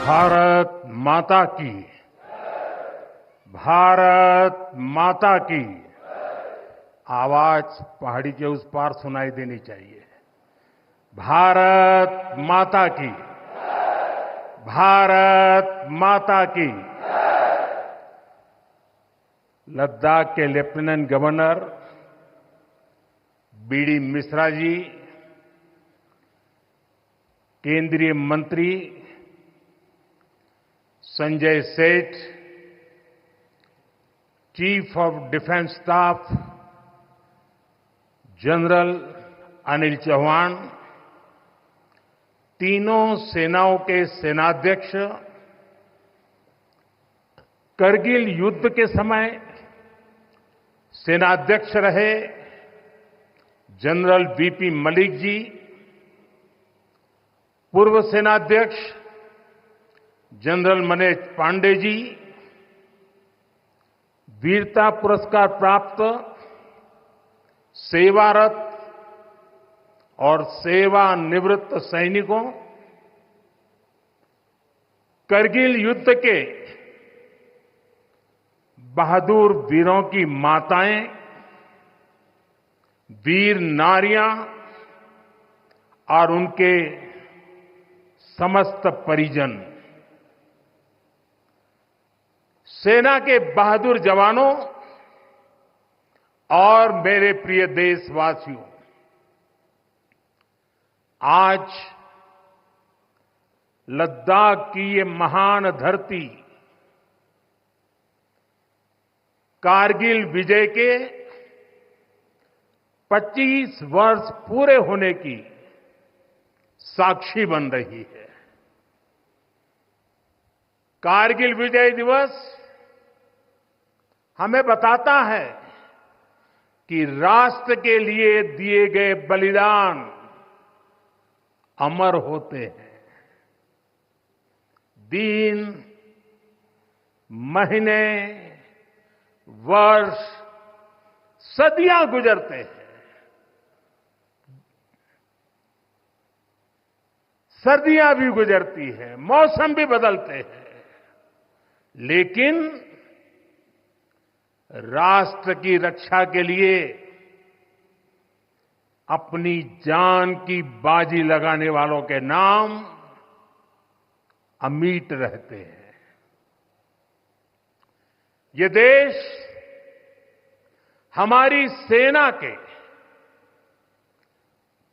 भारत माता की। भारत माता की। आवाज पहाड़ी के उस पार सुनाई देनी चाहिए। भारत माता की। भारत माता की। लद्दाख के lieutenant governor BD Mishra ji, केंद्रीय मंत्री Sanjay Seth, chief of defence staff general Anil Chauhan, तीनों सेनाओं के सेनाध्यक्ष, करगिल युद्ध के समय सेनाध्यक्ष रहे जनरल वीपी मलिक जी, पूर्व सेनाध्यक्ष जनरल मनोज पांडे जी, वीरता पुरस्कार प्राप्त सेवारत और सेवानिवृत्त सैनिकों, करगिल युद्ध के बहादुर वीरों की माताएं, वीर नारियां और उनके समस्त परिजन, सेना के बहादुर जवानों और मेरे प्रिय देशवासियों, आज लद्दाख की ये महान धरती कारगिल विजय के 25 वर्ष पूरे होने की साक्षी बन रही है। कारगिल विजय दिवस हमें बताता है कि राष्ट्र के लिए दिए गए बलिदान अमर होते हैं। दिन, महीने, वर्ष, सदियां गुजरते हैं, सर्दियां भी गुजरती हैं, मौसम भी बदलते हैं, लेकिन राष्ट्र की रक्षा के लिए अपनी जान की बाजी लगाने वालों के नाम अमिट रहते हैं। ये देश हमारी सेना के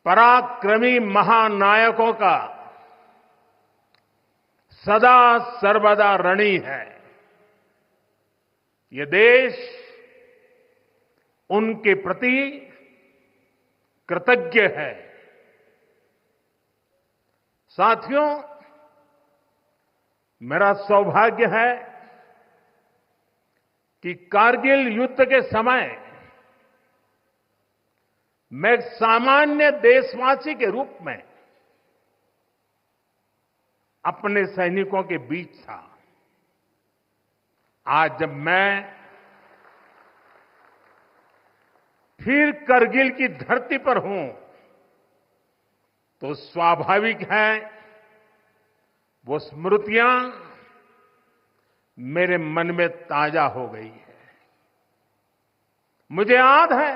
पराक्रमी महानायकों का सदा सर्वदा ऋणी है। ये देश उनके प्रति कृतज्ञ है। साथियों, मेरा सौभाग्य है कि कारगिल युद्ध के समय मैं एक सामान्य देशवासी के रूप में अपने सैनिकों के बीच था। आज जब मैं फिर करगिल की धरती पर हूं, तो स्वाभाविक है वो स्मृतियां मेरे मन में ताजा हो गई है। मुझे याद है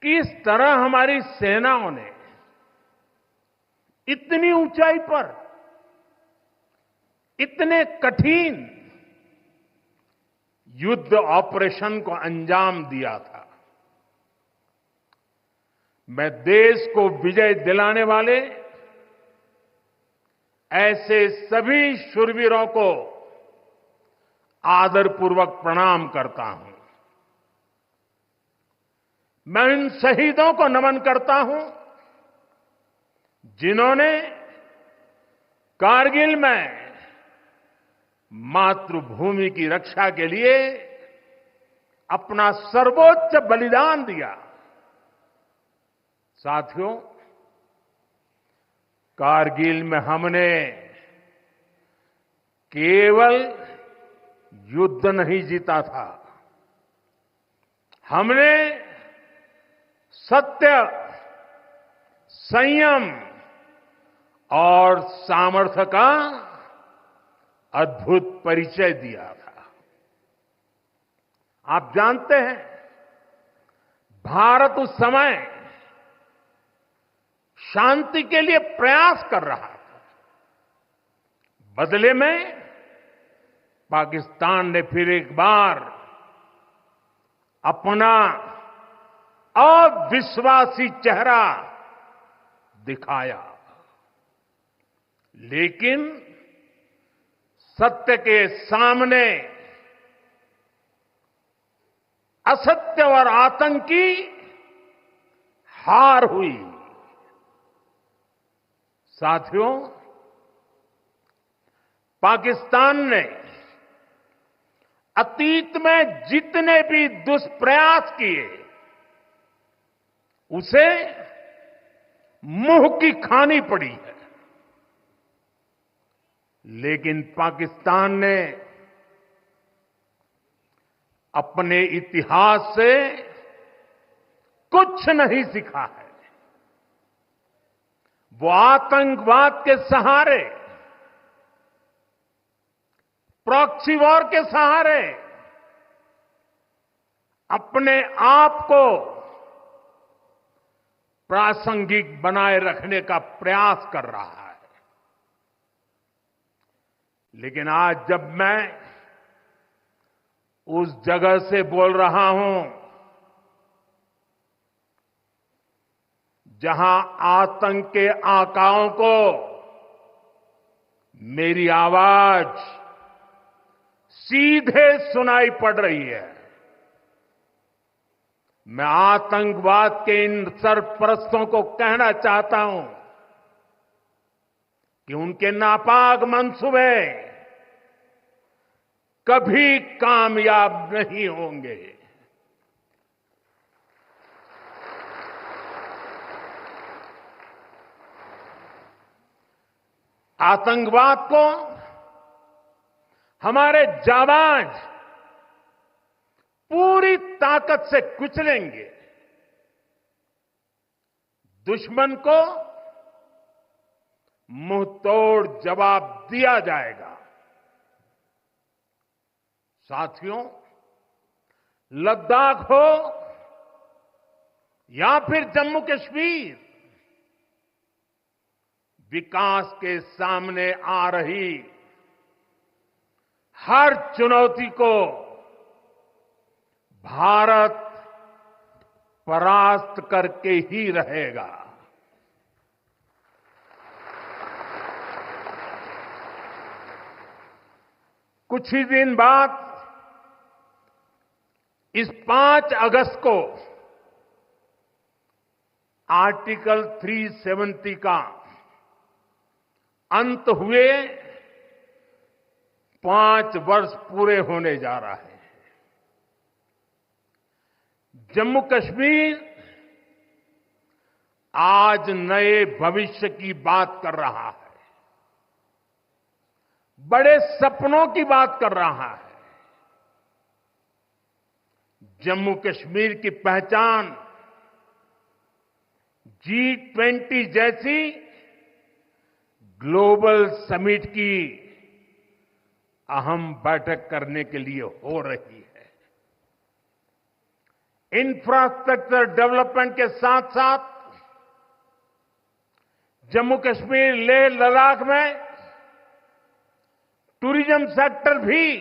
किस तरह हमारी सेनाओं ने इतनी ऊंचाई पर इतने कठिन युद्ध ऑपरेशन को अंजाम दिया था। मैं देश को विजय दिलाने वाले ऐसे सभी शूरवीरों को आदरपूर्वक प्रणाम करता हूं। मैं उन शहीदों को नमन करता हूं जिन्होंने कारगिल में मातृभूमि की रक्षा के लिए अपना सर्वोच्च बलिदान दिया। साथियों, कारगिल में हमने केवल युद्ध नहीं जीता था, हमने सत्य, संयम और सामर्थ्य का अद्भुत परिचय दिया था। आप जानते हैं, भारत उस समय शांति के लिए प्रयास कर रहा था। बदले में पाकिस्तान ने फिर एक बार अपना अविश्वासी चेहरा दिखाया। लेकिन सत्य के सामने असत्य और आतंक की हार हुई। साथियों, पाकिस्तान ने अतीत में जितने भी दुष्प्रयास किए, उसे मुंह की खानी पड़ी है। लेकिन पाकिस्तान ने अपने इतिहास से कुछ नहीं सीखा है। वो आतंकवाद के सहारे, प्रॉक्सी वॉर के सहारे अपने आप को प्रासंगिक बनाए रखने का प्रयास कर रहा है। लेकिन आज जब मैं उस जगह से बोल रहा हूं जहां आतंक के आकाओं को मेरी आवाज सीधे सुनाई पड़ रही है, मैं आतंकवाद के इन सरपरस्तों को कहना चाहता हूं कि उनके नापाक मंसूबे कभी कामयाब नहीं होंगे। आतंकवाद को हमारे जाबाज पूरी ताकत से कुचलेंगे। दुश्मन को मुंह तोड़ जवाब दिया जाएगा। साथियों, लद्दाख हो या फिर जम्मू कश्मीर, विकास के सामने आ रही हर चुनौती को भारत परास्त करके ही रहेगा। कुछ ही दिन बाद इस 5 अगस्त को आर्टिकल 370 का अंत हुए 5 वर्ष पूरे होने जा रहा है। जम्मू कश्मीर आज नए भविष्य की बात कर रहा है, बड़े सपनों की बात कर रहा है। जम्मू कश्मीर की पहचान G20 जैसी ग्लोबल समिट की अहम बैठक करने के लिए हो रही है। इंफ्रास्ट्रक्चर डेवलपमेंट के साथ साथ जम्मू कश्मीर, लेह, लद्दाख में टूरिज्म सेक्टर भी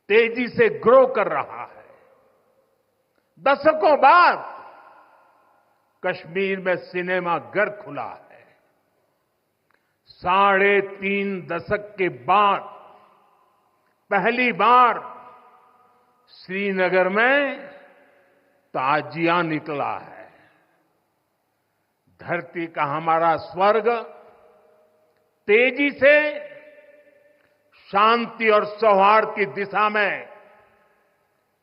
तेजी से ग्रो कर रहा है। दशकों बाद कश्मीर में सिनेमा घर खुला है। 3.5 दशक के बाद पहली बार श्रीनगर में ताजिया निकला है। धरती का हमारा स्वर्ग तेजी से शांति और सौहार्द की दिशा में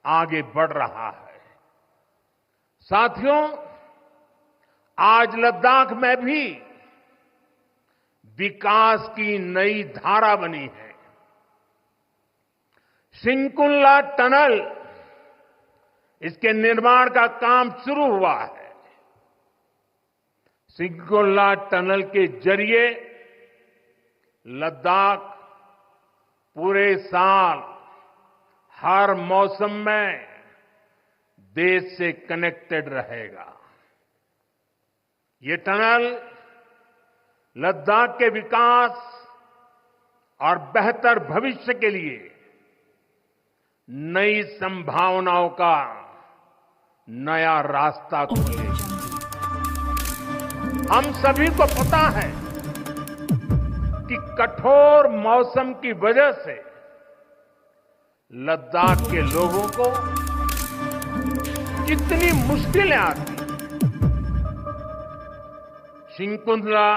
आगे बढ़ रहा है। साथियों, आज लद्दाख में भी विकास की नई धारा बनी है। सिंकुल्ला टनल, इसके निर्माण का काम शुरू हुआ है। सिंगोल्ला टनल के जरिए लद्दाख पूरे साल हर मौसम में देश से कनेक्टेड रहेगा। ये टनल लद्दाख के विकास और बेहतर भविष्य के लिए नई संभावनाओं का नया रास्ता खोलेगा। हम सभी को पता है कि कठोर मौसम की वजह से लद्दाख के लोगों को कितनी मुश्किलें आती। सिंगोल्ला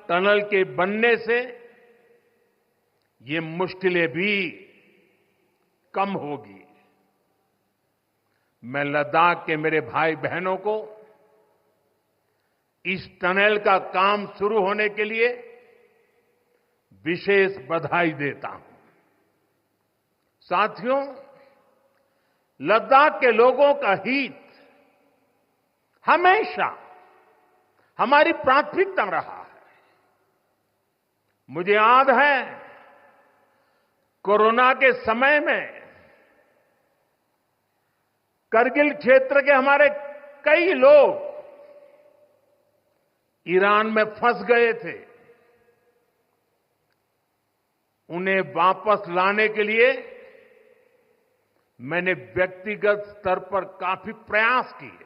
टनल के बनने से ये मुश्किलें भी कम होगी। मैं लद्दाख के मेरे भाई बहनों को इस टनल का काम शुरू होने के लिए विशेष बधाई देता हूं। साथियों, लद्दाख के लोगों का हित हमेशा हमारी प्राथमिकता रहा है। मुझे याद है कोरोना के समय में करगिल क्षेत्र के हमारे कई लोग ईरान में फंस गए थे। उन्हें वापस लाने के लिए मैंने व्यक्तिगत स्तर पर काफी प्रयास किए।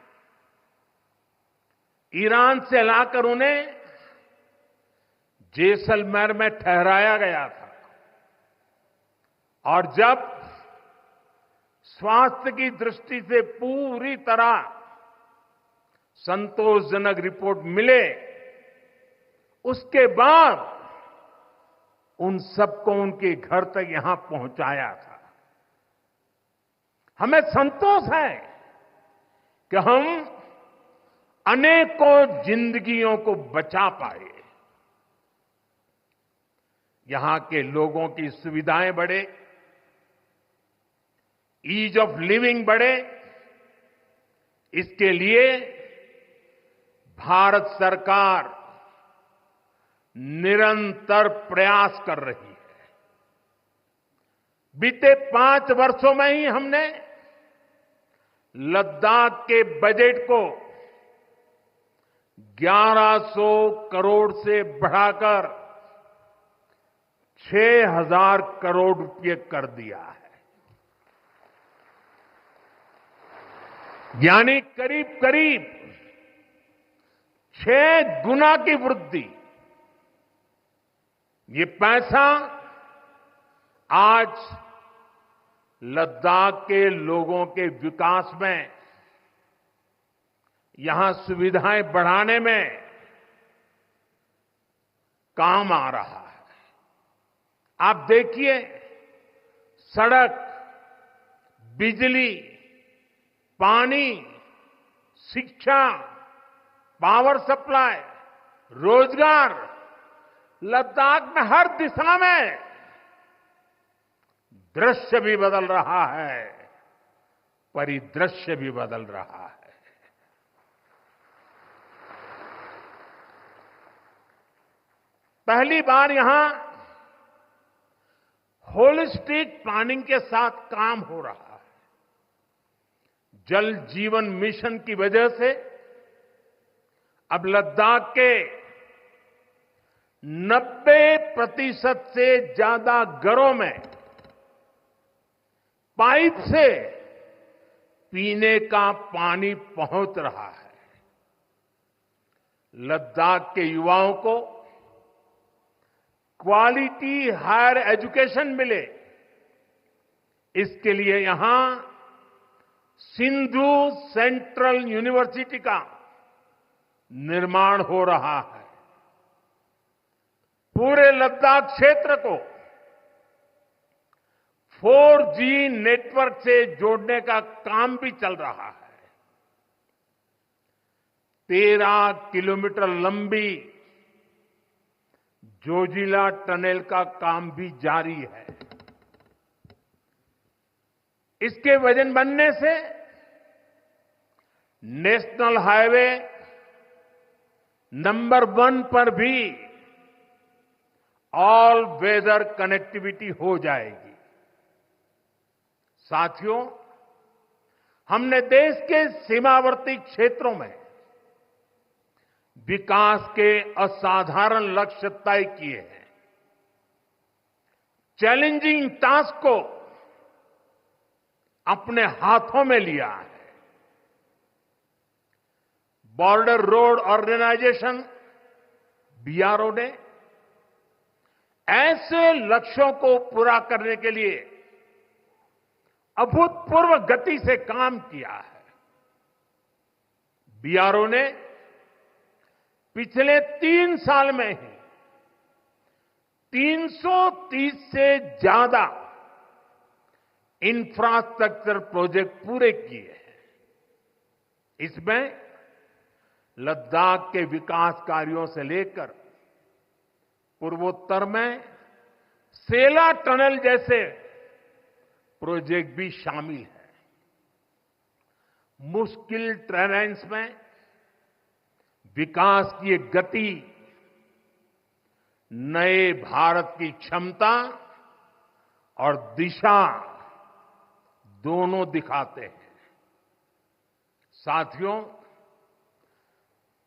ईरान से लाकर उन्हें जैसलमेर में ठहराया गया था और जब स्वास्थ्य की दृष्टि से पूरी तरह संतोषजनक रिपोर्ट मिले, उसके बाद उन सबको उनके घर तक यहां पहुंचाया था। हमें संतोष है कि हम अनेकों जिंदगियों को बचा पाए। यहां के लोगों की सुविधाएं बढ़े, ईज ऑफ लिविंग बढ़े, इसके लिए भारत सरकार निरंतर प्रयास कर रही है। बीते 5 वर्षों में ही हमने लद्दाख के बजट को 1100 करोड़ से बढ़ाकर 6000 करोड़ रुपए कर दिया है। यानी करीब करीब 6 गुना की वृद्धि। ये पैसा आज लद्दाख के लोगों के विकास में, यहां सुविधाएं बढ़ाने में काम आ रहा है। आप देखिए, सड़क, बिजली, पानी, शिक्षा, पावर सप्लाई, रोजगार, लद्दाख में हर दिशा में दृश्य भी बदल रहा है, परिदृश्य भी बदल रहा है। पहली बार यहां होलिस्टिक प्लानिंग के साथ काम हो रहा है। जल जीवन मिशन की वजह से अब लद्दाख के 90% से ज्यादा घरों में पाइप से पीने का पानी पहुंच रहा है। लद्दाख के युवाओं को क्वालिटी हायर एजुकेशन मिले, इसके लिए यहां सिंधु सेंट्रल यूनिवर्सिटी का निर्माण हो रहा है। पूरे लद्दाख क्षेत्र को 4G नेटवर्क से जोड़ने का काम भी चल रहा है। 13 किलोमीटर लंबी जोजिला टनल का काम भी जारी है। इसके वजन बनने से नेशनल हाईवे नंबर 1 पर भी ऑल वेदर कनेक्टिविटी हो जाएगी। साथियों, हमने देश के सीमावर्ती क्षेत्रों में विकास के असाधारण लक्ष्य तय किए हैं। चैलेंजिंग टास्क को अपने हाथों में लिया है। बॉर्डर रोड ऑर्गेनाइजेशन बीआरओ ने ऐसे लक्ष्यों को पूरा करने के लिए अभूतपूर्व गति से काम किया है। बीआरओ ने पिछले 3 साल में ही 330 से ज्यादा इंफ्रास्ट्रक्चर प्रोजेक्ट पूरे किए हैं। इसमें लद्दाख के विकास कार्यों से लेकर पूर्वोत्तर में सेला टनल जैसे प्रोजेक्ट भी शामिल है। मुश्किल टेरेन्स में विकास की एक गति नए भारत की क्षमता और दिशा दोनों दिखाते हैं। साथियों,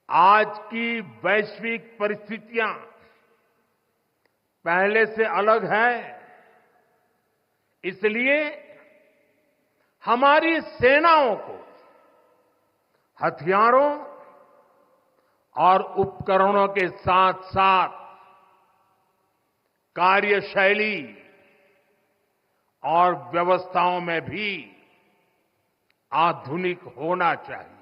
आज की वैश्विक परिस्थितियां पहले से अलग है। इसलिए हमारी सेनाओं को हथियारों और उपकरणों के साथ साथ कार्यशैली और व्यवस्थाओं में भी आधुनिक होना चाहिए।